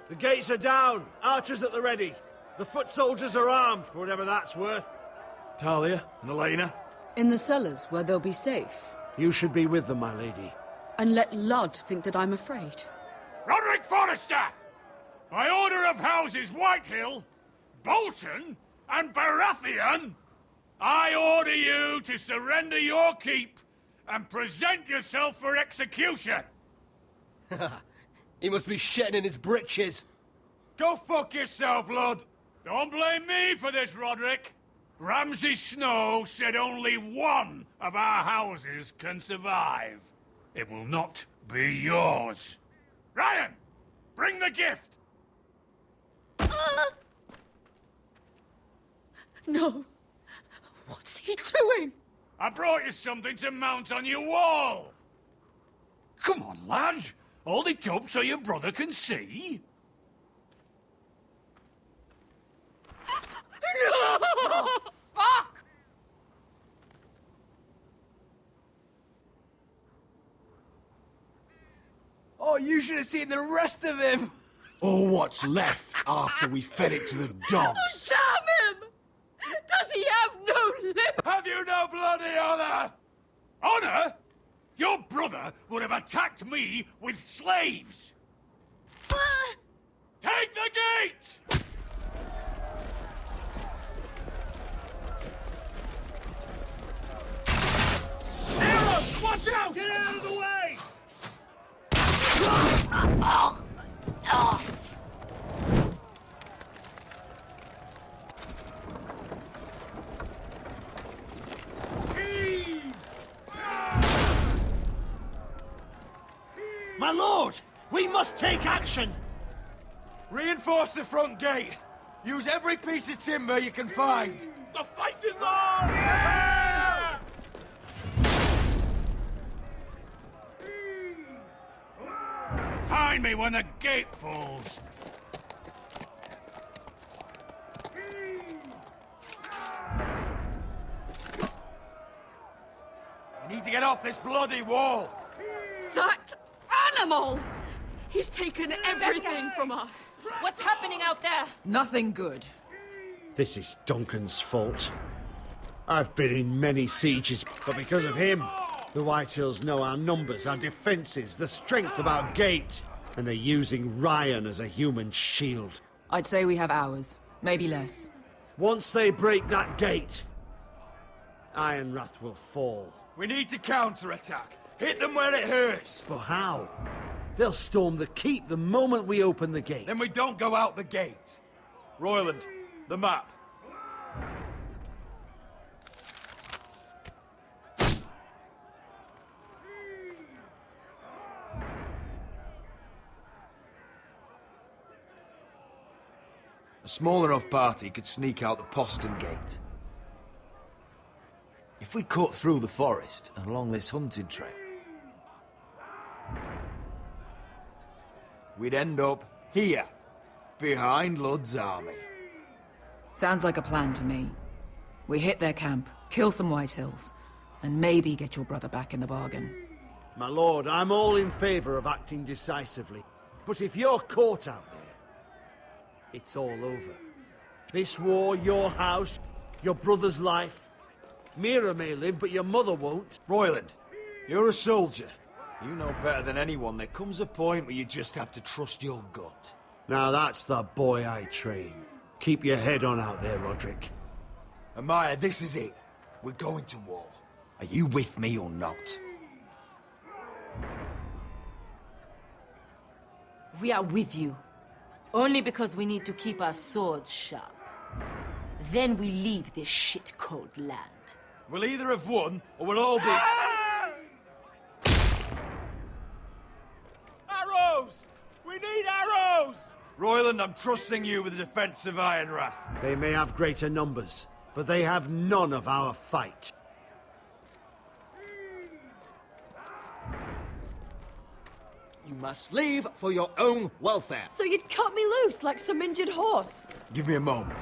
The gates are down. Archers at the ready. The foot soldiers are armed, for whatever that's worth. Talia and Elena? In the cellars, where they'll be safe. You should be with them, my lady. And let Ludd think that I'm afraid. Roderick Forrester! By order of Houses Whitehill, Bolton, and Baratheon, I order you to surrender your keep and present yourself for execution! He must be shitting in his britches. Go fuck yourself, Ludd! Don't blame me for this, Roderick. Ramsay Snow said only one of our houses can survive. It will not be yours. Ryan, bring the gift! No. What's he doing? I brought you something to mount on your wall. Come on, lad. Hold it up so your brother can see. No! Oh, fuck! Oh, you should have seen the rest of him! Or what's left after we fed it to the dogs? Damn him! Does he have no lip? Have you no bloody honor? Honor? Your brother would have attacked me with slaves! Take the gate! Arrows! Watch out! Get out of the way! My lord! We must take action! Reinforce the front gate! Use every piece of timber you can find! The fight is on! Yeah! Find me when the gate falls! We need to get off this bloody wall! That animal! He's taken everything from us. What's happening out there? Nothing good. This is Duncan's fault. I've been in many sieges, but because of him, the Whitehills know our numbers, our defenses, the strength of our gate, and they're using Ryan as a human shield. I'd say we have hours, maybe less. Once they break that gate, Ironrath will fall. We need to counterattack. Hit them where it hurts. But how? They'll storm the keep the moment we open the gate. Then we don't go out the gate. Royland, the map. A small enough party could sneak out the postern gate. If we cut through the forest and along this hunting trail, we'd end up here, behind Ludd's army. Sounds like a plan to me. We hit their camp, kill some Whitehills, and maybe get your brother back in the bargain. My lord, I'm all in favor of acting decisively. But if you're caught out there, it's all over. This war, your house, your brother's life. Mira may live, but your mother won't. Royland, you're a soldier. You know better than anyone there comes a point where you just have to trust your gut. Now that's the boy I train. Keep your head on out there, Roderick. Amaya, this is it. We're going to war. Are you with me or not? We are with you. Only because we need to keep our swords sharp. Then we leave this shit-cold land. We'll either have won, or we'll all be... Arrows! We need arrows! Royland, I'm trusting you with the defense of Ironrath. They may have greater numbers, but they have none of our fight. You must leave for your own welfare. So you'd cut me loose like some injured horse? Give me a moment.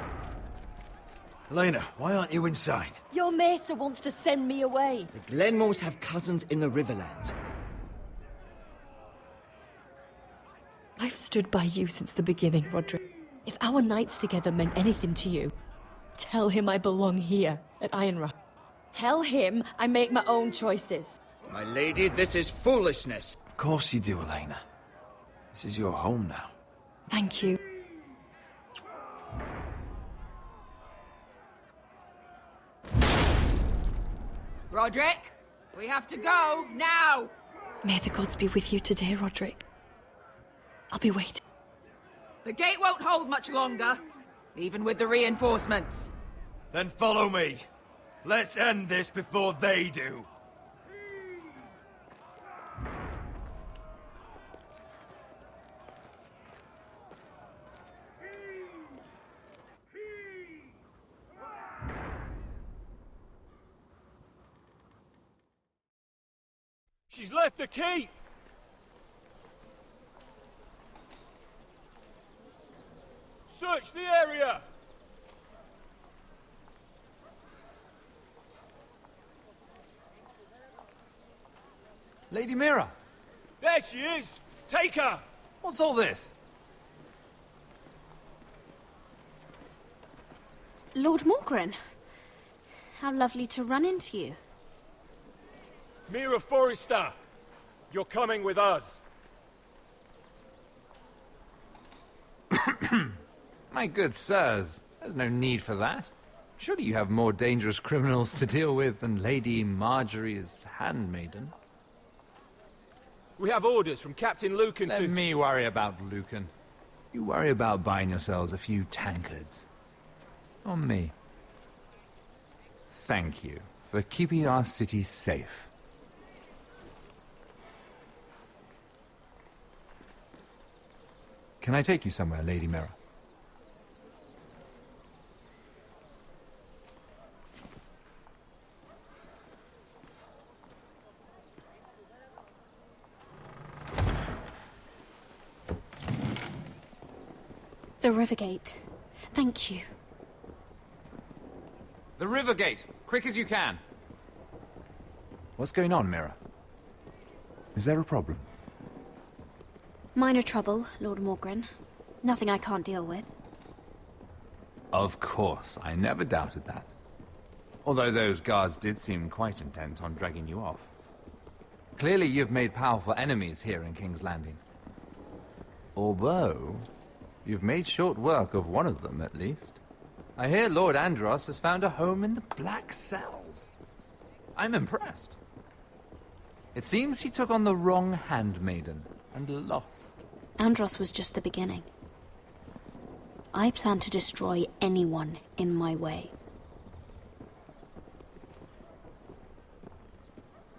Elena, why aren't you inside? Your maester wants to send me away. The Glenmores have cousins in the Riverlands. I've stood by you since the beginning, Roderick. If our nights together meant anything to you, tell him I belong here, at Ironrock. Tell him I make my own choices. My lady, this is foolishness. Of course you do, Elena. This is your home now. Thank you. Roderick, we have to go, now! May the gods be with you today, Roderick. I'll be waiting. The gate won't hold much longer, even with the reinforcements. Then follow me. Let's end this before they do. She's left the keep! Search the area! Lady Mira! There she is! Take her! What's all this? Lord Morgren, how lovely to run into you. Mira Forrester, you're coming with us. My good sirs, there's no need for that. Surely you have more dangerous criminals to deal with than Lady Marjorie's handmaiden. We have orders from Captain Lucan Let me worry about Lucan. You worry about buying yourselves a few tankards. On me. Thank you for keeping our city safe. Can I take you somewhere, Lady Mira? The Rivergate. Thank you. The Rivergate! Quick as you can! What's going on, Mira? Is there a problem? Minor trouble, Lord Morgren. Nothing I can't deal with. Of course, I never doubted that. Although those guards did seem quite intent on dragging you off. Clearly you've made powerful enemies here in King's Landing. Although, you've made short work of one of them, at least. I hear Lord Andros has found a home in the Black Cells. I'm impressed. It seems he took on the wrong handmaiden and lost. Andros was just the beginning. I plan to destroy anyone in my way.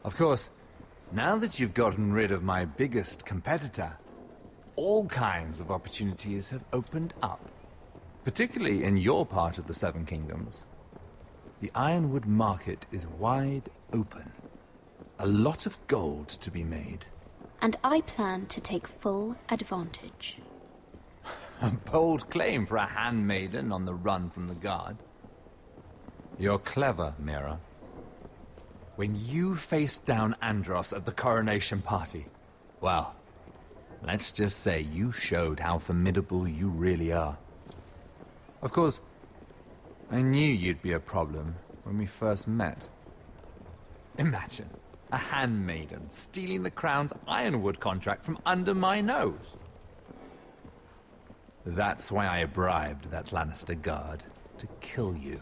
Of course, now that you've gotten rid of my biggest competitor, all kinds of opportunities have opened up. Particularly in your part of the Seven Kingdoms. The Ironwood market is wide open. A lot of gold to be made. And I plan to take full advantage. A bold claim for a handmaiden on the run from the guard. You're clever, Mira. When you faced down Andros at the coronation party, well, let's just say you showed how formidable you really are. Of course, I knew you'd be a problem when we first met. Imagine a handmaiden stealing the crown's Ironwood contract from under my nose. That's why I bribed that Lannister guard to kill you.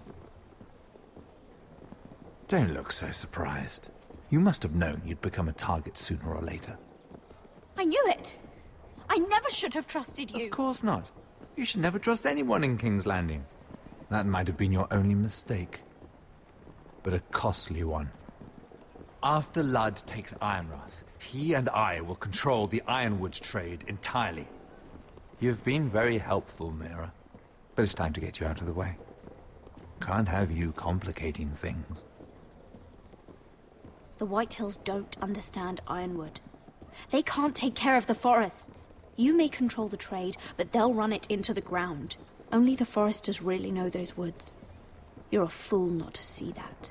Don't look so surprised. You must have known you'd become a target sooner or later. I knew it! I never should have trusted you! Of course not. You should never trust anyone in King's Landing. That might have been your only mistake. But a costly one. After Ludd takes Ironrath, he and I will control the Ironwood trade entirely. You've been very helpful, Mira. But it's time to get you out of the way. Can't have you complicating things. The Whitehills don't understand Ironwood. They can't take care of the forests. You may control the trade, but they'll run it into the ground. Only the foresters really know those woods. You're a fool not to see that.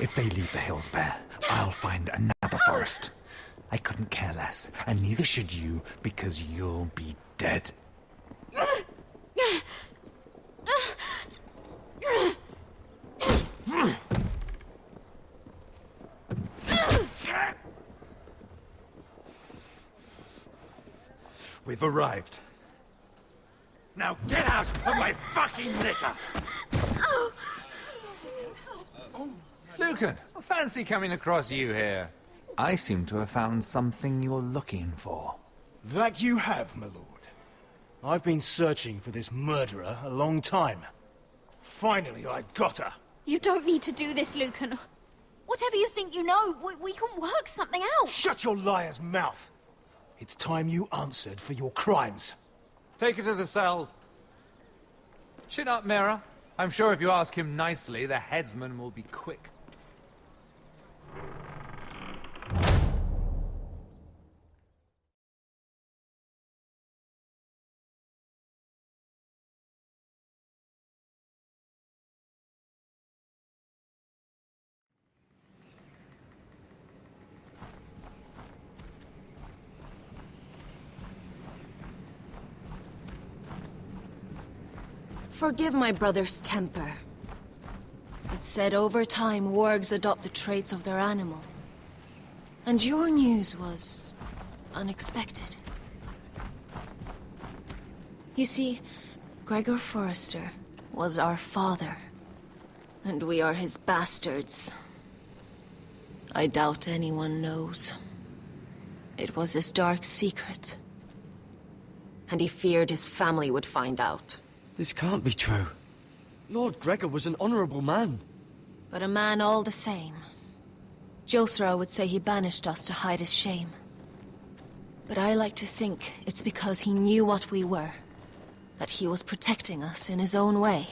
If they leave the hills bare, I'll find another forest. I couldn't care less, and neither should you, because you'll be dead. We've arrived. Now get out of my fucking litter! Lucan, fancy coming across you here. I seem to have found something you're looking for. That you have, my lord. I've been searching for this murderer a long time. Finally, I've got her. You don't need to do this, Lucan. Whatever you think you know, we can work something out. Shut your liar's mouth! It's time you answered for your crimes. Take her to the cells. Chin up, Mira. I'm sure if you ask him nicely, the headsman will be quick. Forgive my brother's temper. It's said over time wargs adopt the traits of their animal. And your news was unexpected. You see, Gregor Forrester was our father, and we are his bastards. I doubt anyone knows. It was his dark secret, and he feared his family would find out. This can't be true. Lord Gregor was an honorable man. But a man all the same. Josra would say he banished us to hide his shame. But I like to think it's because he knew what we were. That he was protecting us in his own way.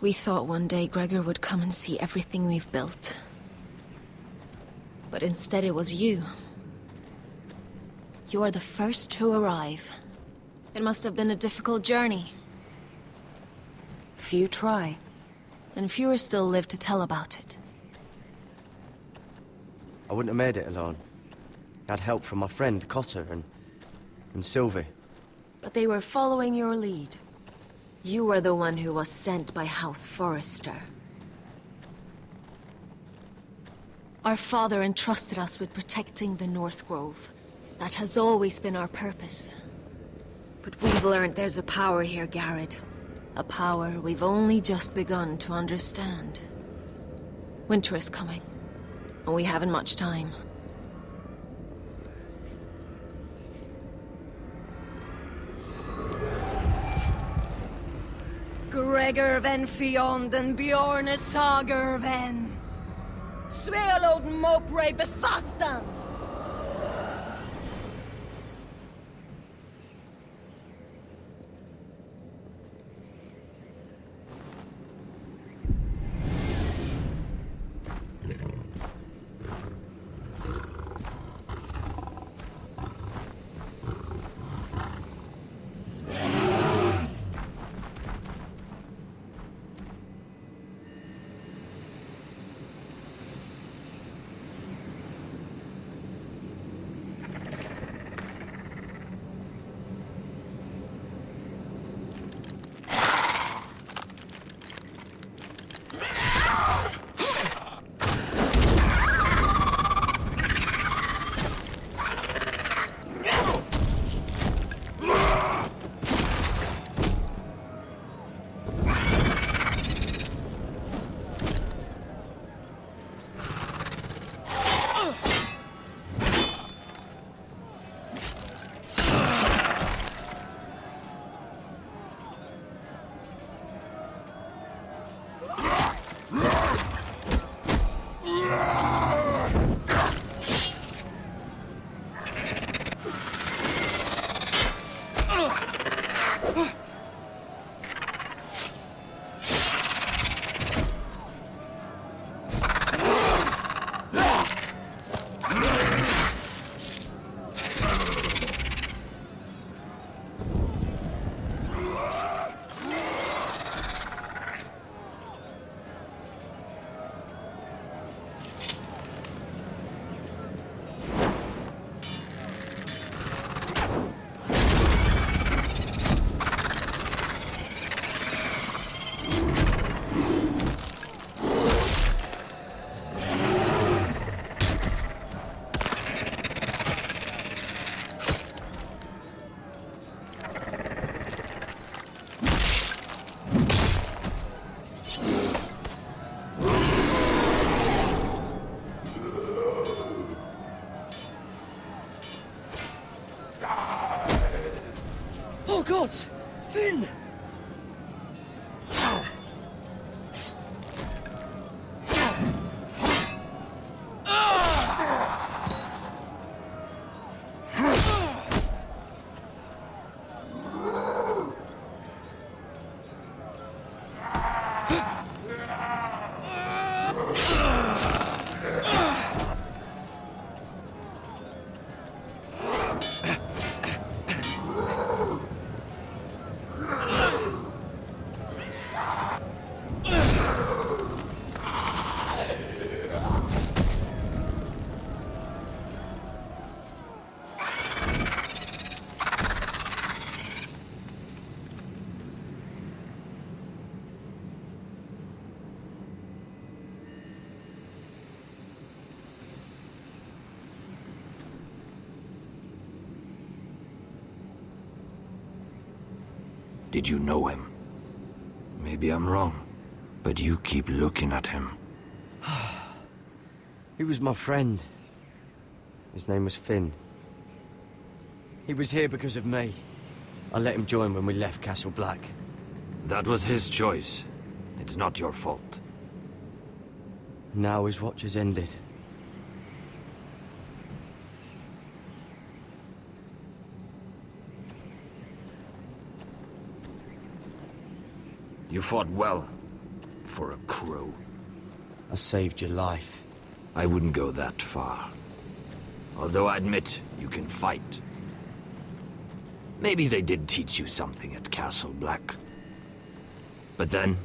We thought one day Gregor would come and see everything we've built. But instead it was you. You are the first to arrive. It must have been a difficult journey. Few try, and fewer still live to tell about it. I wouldn't have made it alone. I had help from my friend Cotter and Sylvie. But they were following your lead. You were the one who was sent by House Forrester. Our father entrusted us with protecting the North Grove. That has always been our purpose. But we've learned there's a power here, Garrett. A power we've only just begun to understand. Winter is coming, and we haven't much time. Gregor ven Fionden Bjorne Sager ven. Svealoden Mopre befastan. gods! Finn! Did you know him? Maybe I'm wrong, but you keep looking at him. He was my friend. His name was Finn. He was here because of me. I let him join when we left Castle Black. That was his choice. It's not your fault. Now his watch has ended. You fought well, for a crow. I saved your life. I wouldn't go that far. Although I admit, you can fight. Maybe they did teach you something at Castle Black. But then,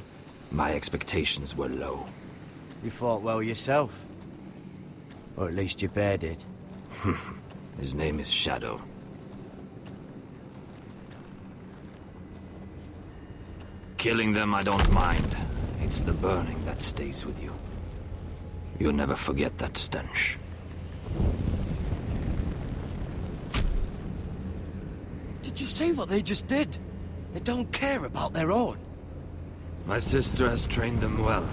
my expectations were low. You fought well yourself. Or at least your bear did. His name is Shadow. Killing them I don't mind. It's the burning that stays with you. You'll never forget that stench. Did you see what they just did? They don't care about their own. My sister has trained them well.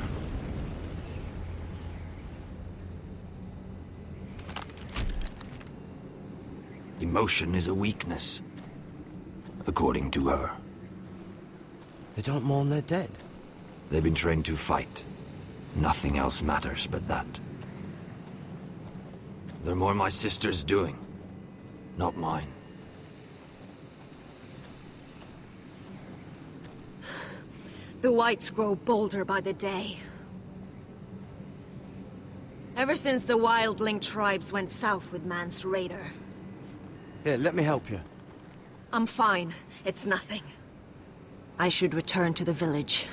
Emotion is a weakness, according to her. They don't mourn their dead. They've been trained to fight. Nothing else matters but that. They're more my sister's doing, not mine. The Whites grow bolder by the day. Ever since the Wildling tribes went south with Mance Raider. Here, let me help you. I'm fine. It's nothing. I should return to the village.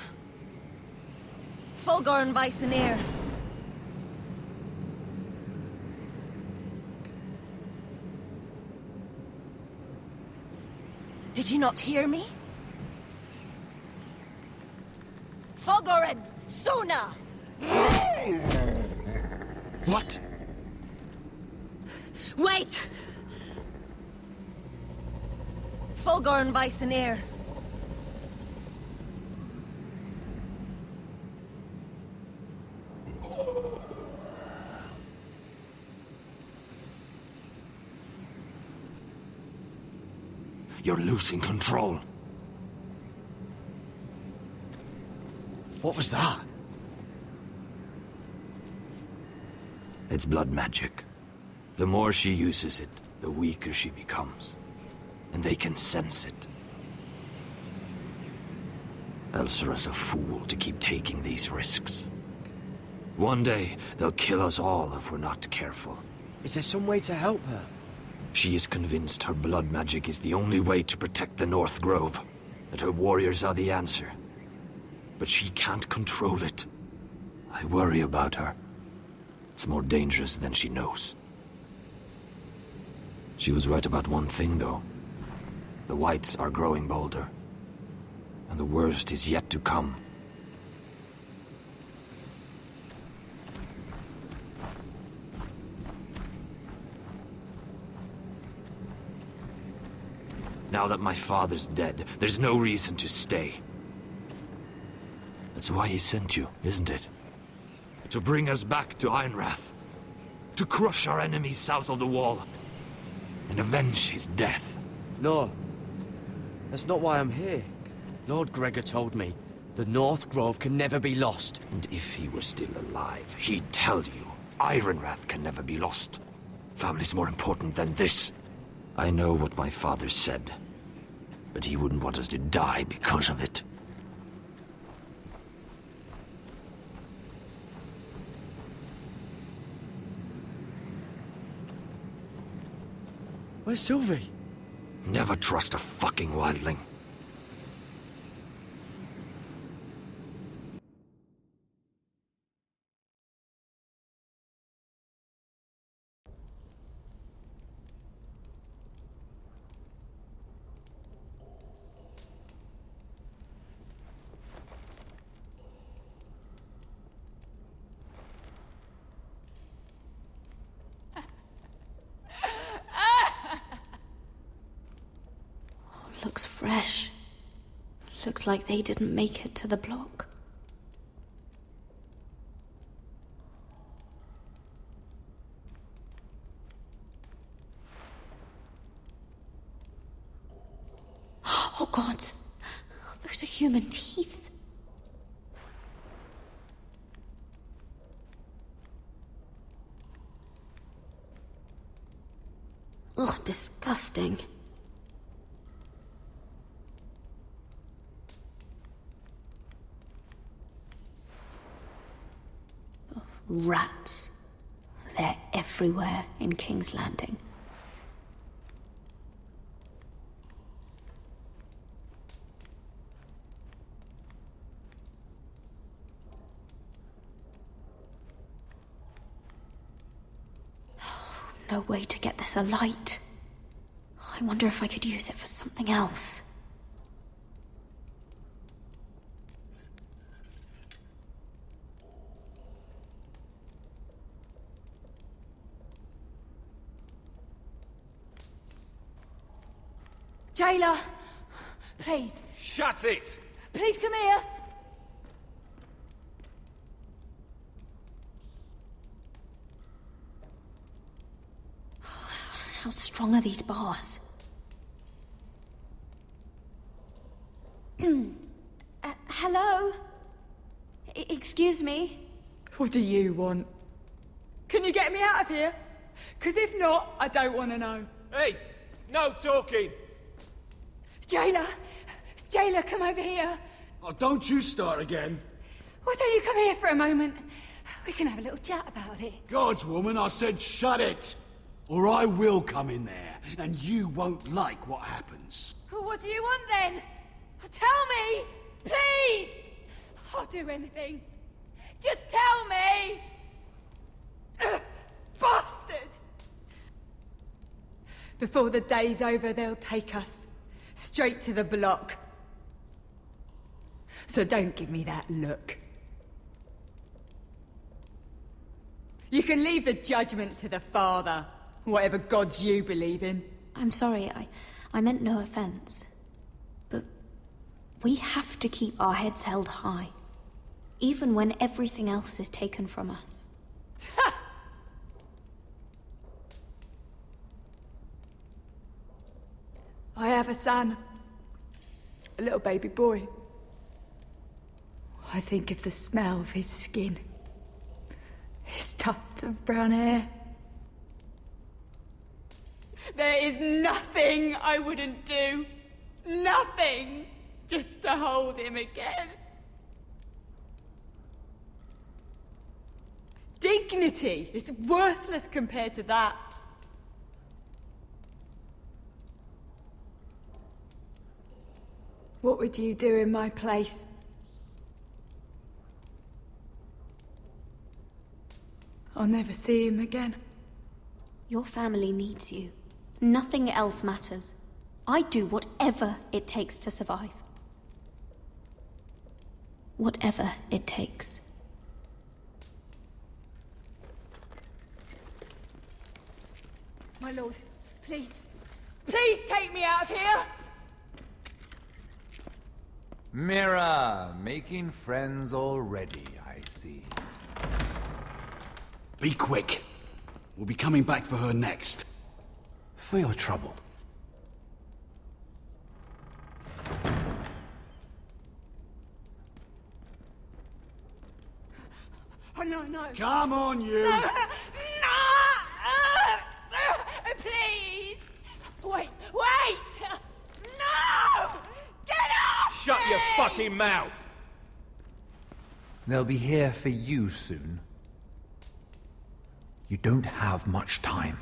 Fulgorn Bisoneer. Did you not hear me? Fulgorn! Suna! What? Wait! Fulgorn Bisoneer. You're losing control. What was that? It's blood magic. The more she uses it, the weaker she becomes. And they can sense it. Elsera's a fool to keep taking these risks. One day, they'll kill us all if we're not careful. Is there some way to help her? She is convinced her blood magic is the only way to protect the North Grove. That her warriors are the answer. But she can't control it. I worry about her. It's more dangerous than she knows. She was right about one thing, though. The Whites are growing bolder. And the worst is yet to come. Now that my father's dead, there's no reason to stay. That's why he sent you, isn't it? To bring us back to Ironrath. To crush our enemies south of the Wall. And avenge his death. No. That's not why I'm here. Lord Gregor told me the North Grove can never be lost. And if he were still alive, he'd tell you Ironrath can never be lost. Family's more important than this. I know what my father said, but he wouldn't want us to die because of it. Where's Sylvie? Never trust a fucking wildling. Looks fresh. Looks like they didn't make it to the block. Oh God! Those are human teeth. Ugh, disgusting. Rats. They're everywhere in King's Landing. No way to get this alight. I wonder if I could use it for something else. Jailer! Please. Shut it! Please come here! How strong are these bars? Hello? Excuse me? What do you want? Can you get me out of here? Because if not, I don't want to know. Hey! No talking! Jailer! Jailer, come over here! Oh, don't you start again. Why don't you come here for a moment? We can have a little chat about it. God's woman, I said shut it! Or I will come in there, and you won't like what happens. Well, what do you want then? Tell me! Please! I'll do anything. Just tell me! Ugh, bastard! Before the day's over, they'll take us. Straight to the block. So don't give me that look. You can leave the judgment to the Father, whatever gods you believe in. I'm sorry, I meant no offense. But we have to keep our heads held high, even when everything else is taken from us. I have a son. A little baby boy. I think of the smell of his skin. His tufts of brown hair. There is nothing I wouldn't do. Nothing. Just to hold him again. Dignity is worthless compared to that. What would you do in my place? I'll never see him again. Your family needs you. Nothing else matters. I'd do whatever it takes to survive. Whatever it takes. My lord, please. Please take me out of here! Mira, making friends already, I see. Be quick. We'll be coming back for her next. For your trouble. Oh, no, no. Come on, you! No! Please! Wait! No! Get off Shut me! your fucking mouth! They'll be here for you soon. You don't have much time.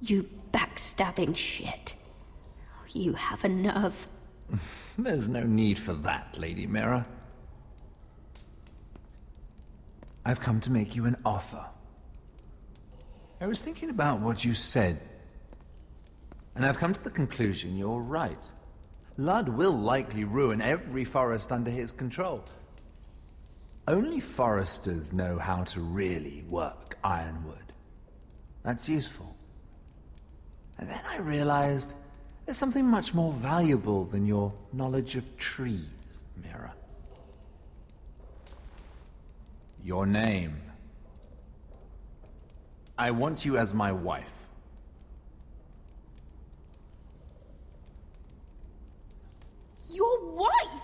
You backstabbing shit. You have a nerve. There's no need for that, Lady Mira. I've come to make you an offer. I was thinking about what you said, and I've come to the conclusion you're right. Ludd will likely ruin every forest under his control. Only foresters know how to really work ironwood. That's useful. And then I realized there's something much more valuable than your knowledge of trees, Mira. Your name. I want you as my wife. Your wife?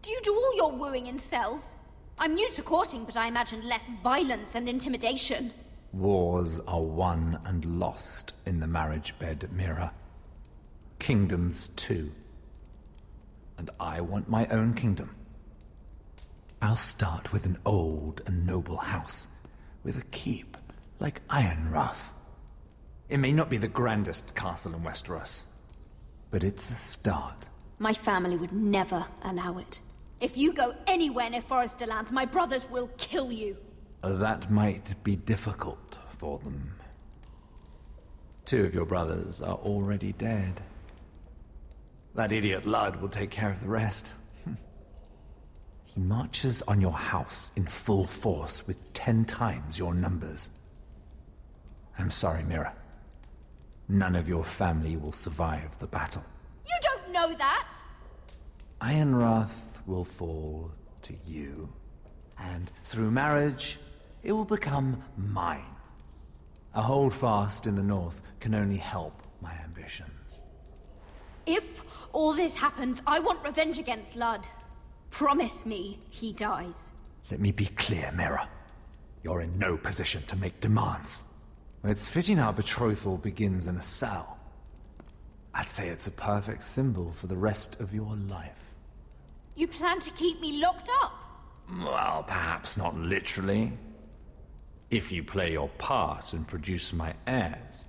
Do you do all your wooing in cells? I'm new to courting, but I imagined less violence and intimidation. Wars are won and lost in the marriage bed, Mira. Kingdoms too. And I want my own kingdom. I'll start with an old and noble house, with a keep, like Ironrath. It may not be the grandest castle in Westeros, but it's a start. My family would never allow it. If you go anywhere near Forester lands, my brothers will kill you. That might be difficult for them. 2 of your brothers are already dead. That idiot Ludd will take care of the rest. He marches on your house in full force with 10 times your numbers. I'm sorry, Mira. None of your family will survive the battle. You don't know that! Ironrath will fall to you, and through marriage, it will become mine. A holdfast in the north can only help my ambitions. If all this happens, I want revenge against Ludd. Promise me he dies. Let me be clear, Mira. You're in no position to make demands. It's fitting our betrothal begins in a cell. I'd say it's a perfect symbol for the rest of your life. You plan to keep me locked up? Well, perhaps not literally. If you play your part and produce my heirs.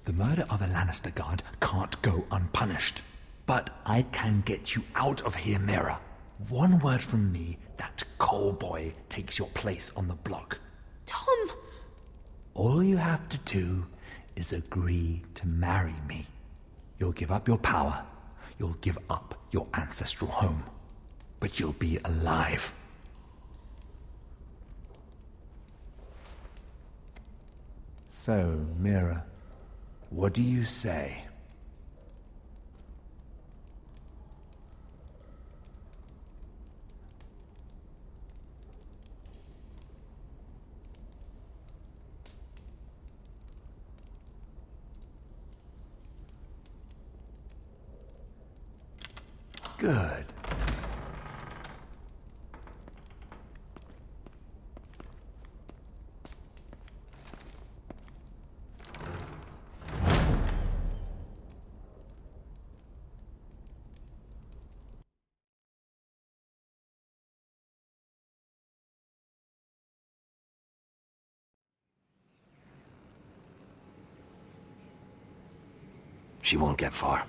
The murder of a Lannister guard can't go unpunished. But I can get you out of here, Mira. One word from me, that coal boy takes your place on the block. Tom! All you have to do is agree to marry me. You'll give up your power. You'll give up your ancestral home. But you'll be alive. So, Mira, what do you say? Good. She won't get far.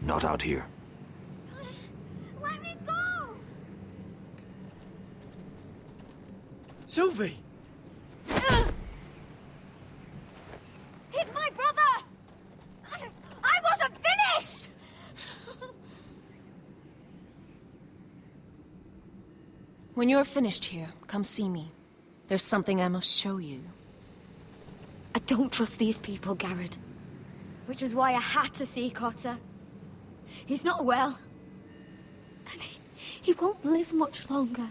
Not out here. Let me go! Sylvie! He's my brother! I wasn't finished! When you're finished here, come see me. There's something I must show you. I don't trust these people, Garrett. Which is why I had to see Cotter. He's not well. And he won't live much longer.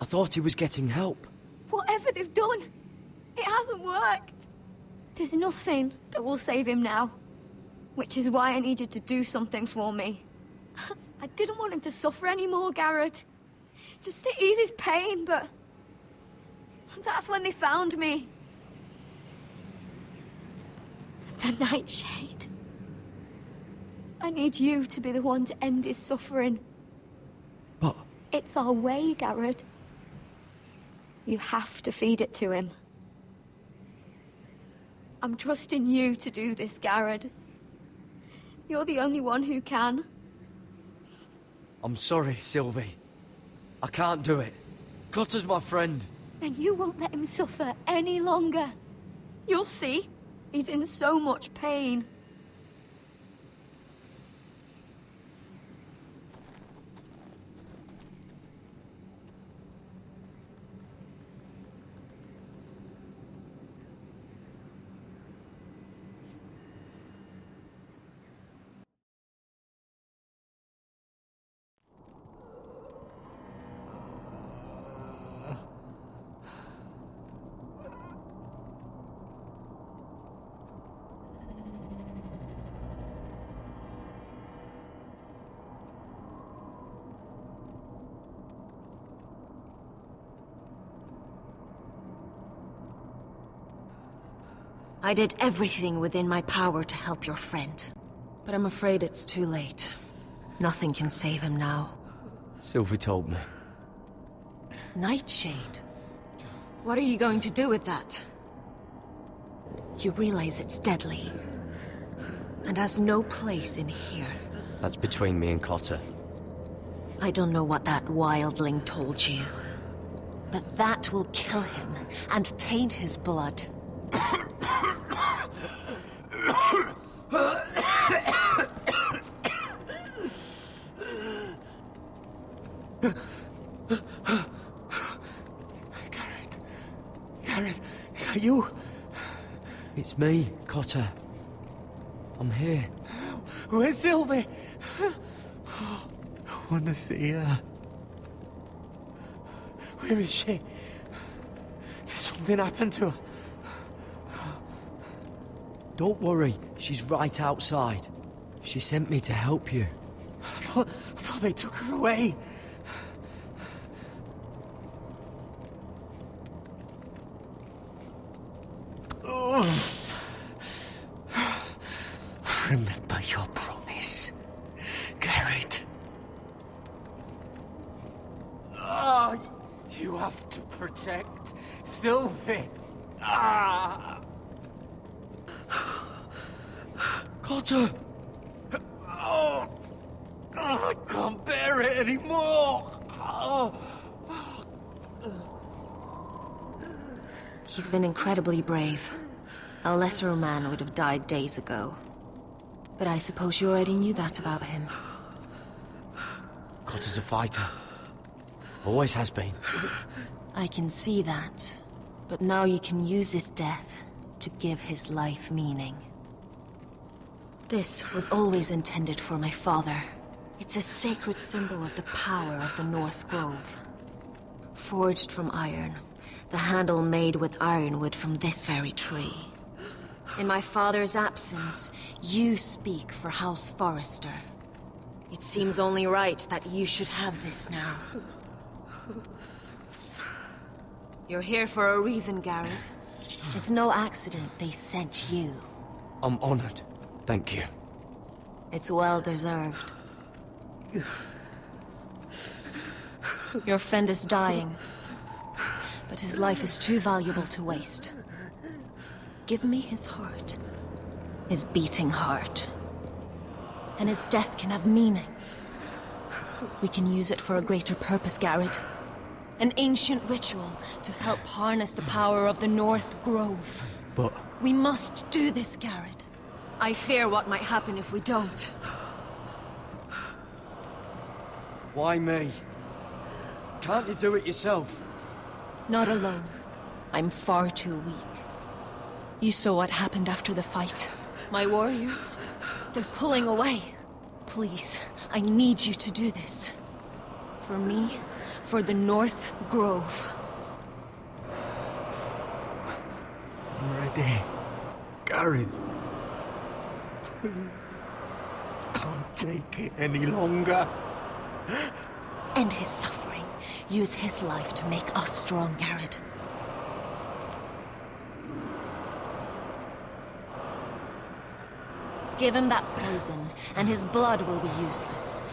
I thought he was getting help. Whatever they've done, it hasn't worked. There's nothing that will save him now. Which is why I need you to do something for me. I didn't want him to suffer anymore, Garrett. Just to ease his pain, but... that's when they found me. The Nightshade. I need you to be the one to end his suffering. But... It's our way, Garrett. You have to feed it to him. I'm trusting you to do this, Garrett. You're the only one who can. I'm sorry, Sylvie. I can't do it. Cutter's my friend. Then you won't let him suffer any longer. You'll see. He's in so much pain. I did everything within my power to help your friend. But I'm afraid it's too late. Nothing can save him now. Sylvie told me. Nightshade? What are you going to do with that? You realize it's deadly. And has no place in here. That's between me and Cotter. I don't know what that wildling told you. But that will kill him and taint his blood. Garrett, is that you? It's me, Cotter. I'm here. Where's Sylvie? I want to see her. Where is she? Did something happen to her? Don't worry, she's right outside. She sent me to help you. I thought they took her away. Remember your promise, Garrett. You have to protect Sylvie. Cotter! I can't bear it anymore. He's been incredibly brave. A lesser man would have died days ago. But I suppose you already knew that about him. Cotter's a fighter. Always has been. I can see that. But now you can use his death to give his life meaning. This was always intended for my father. It's a sacred symbol of the power of the North Grove. Forged from iron, the handle made with ironwood from this very tree. In my father's absence, you speak for House Forrester. It seems only right that you should have this now. You're here for a reason, Garrett. It's no accident they sent you. I'm honored. Thank you. It's well deserved. Your friend is dying, but his life is too valuable to waste. Give me his heart. His beating heart. And his death can have meaning. We can use it for a greater purpose, Garrett. An ancient ritual to help harness the power of the North Grove. But... we must do this, Garrett. I fear what might happen if we don't. Why me? Can't you do it yourself? Not alone. I'm far too weak. You saw what happened after the fight. My warriors, they're pulling away. Please, I need you to do this. For me, for the North Grove. I'm ready. Garrett. Please. can't take it any longer. End his suffering. Use his life to make us strong, Garrett. Give him that poison, and his blood will be useless.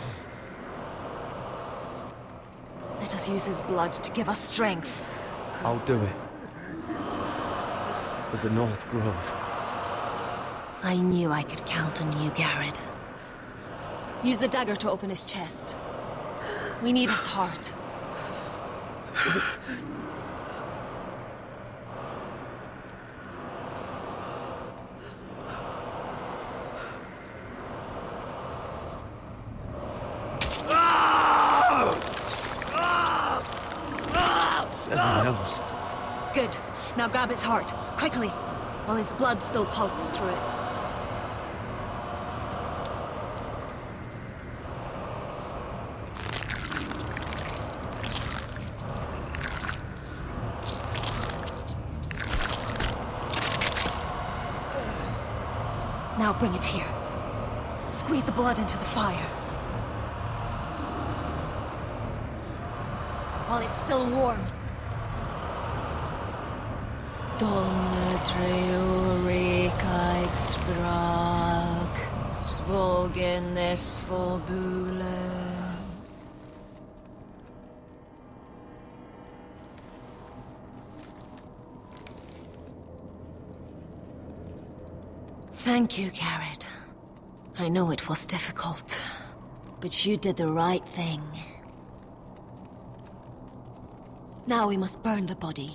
Let us use his blood to give us strength. I'll do it. For the North Grove. I knew I could count on you, Garrett. Use the dagger to open his chest. We need his heart. Good. Now grab his heart, quickly, while his blood still pulses through it. Now bring it here. Squeeze the blood into the fire. While it's still warm. Donne treurig sprach, svogen es forbule. Thank you, Garrett. I know it was difficult, but you did the right thing. Now we must burn the body.